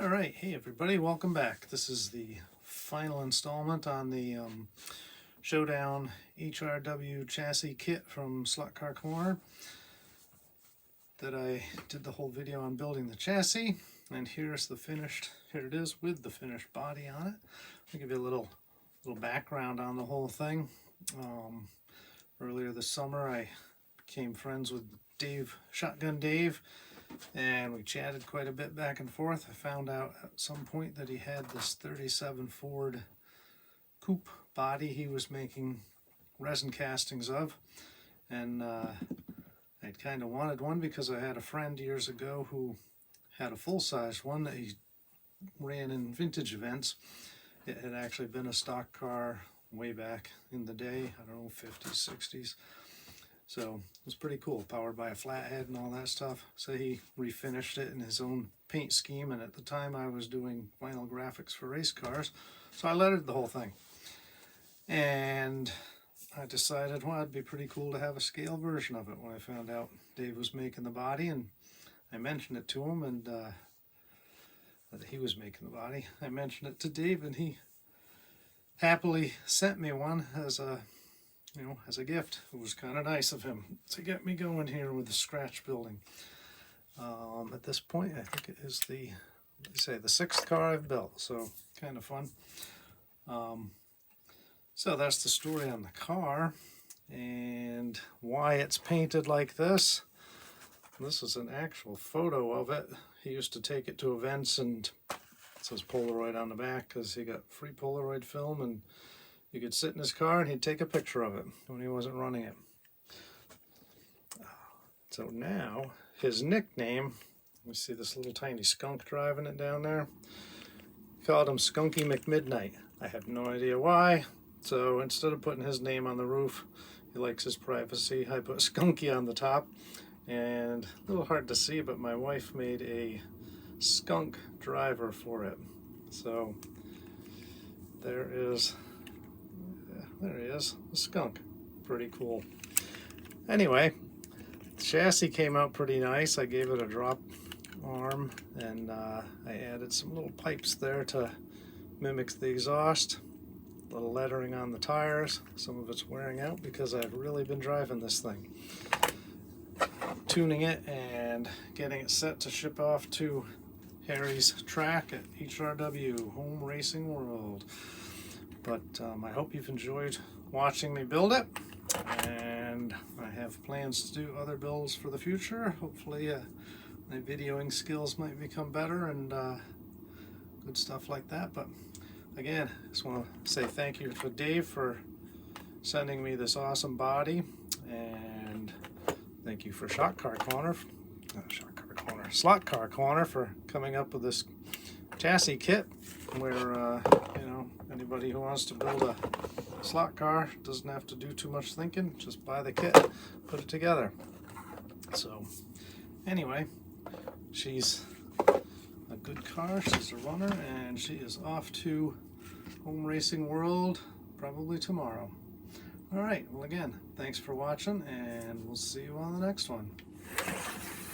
All right, hey everybody, welcome back. This is the final installment on the Showdown HRW chassis kit from Slot Car Corner that I did the whole video on building the chassis, and here it is with the finished body on it. I'll give you a little background on the whole thing. Earlier this summer I became friends with Shotgun Dave, and we chatted quite a bit back and forth. I found out at some point that he had this 37 Ford coupe body he was making resin castings of, and I'd kind of wanted one because I had a friend years ago who had a full-size one that he ran in vintage events. It had actually been a stock car way back in the day, I don't know, 50s, 60s. So it was pretty cool, powered by a flathead and all that stuff. So he refinished it in his own paint scheme, and at the time I was doing vinyl graphics for race cars, so I lettered the whole thing. And I decided, well, it'd be pretty cool to have a scale version of it when I found out Dave was making the body, and I mentioned it to him, and that he was making the body. I mentioned it to Dave, and he happily sent me one as a gift. It was kind of nice of him to get me going here with the scratch building. At this point, I think it is the 6th car I've built, so kind of fun. So that's the story on the car and why it's painted like this. This is an actual photo of it. He used to take it to events, and it says Polaroid on the back because he got free Polaroid film, and you could sit in his car and he'd take a picture of it when he wasn't running it. So now, his nickname, we see this little tiny skunk driving it down there. Called him Skunky McMidnight. I have no idea why. So instead of putting his name on the roof, he likes his privacy, I put Skunky on the top. And a little hard to see, but my wife made a skunk driver for it. So there he is, the skunk. Pretty cool. Anyway, the chassis came out pretty nice. I gave it a drop arm, and I added some little pipes there to mimic the exhaust. A little lettering on the tires. Some of it's wearing out because I've really been driving this thing. Tuning it and getting it set to ship off to Harry's track at HRW, Home Racing World. But I hope you've enjoyed watching me build it, and I have plans to do other builds for the future. Hopefully my videoing skills might become better and good stuff like that. But again, I just want to say thank you to Dave for sending me this awesome body, and thank you for Slot Car Corner for coming up with this chassis kit where anybody who wants to build a slot car doesn't have to do too much thinking, just buy the kit, put it together. So anyway, she's a good car, she's a runner, and she is off to Home Racing World probably tomorrow. All right, well again, thanks for watching, and we'll see you on the next one.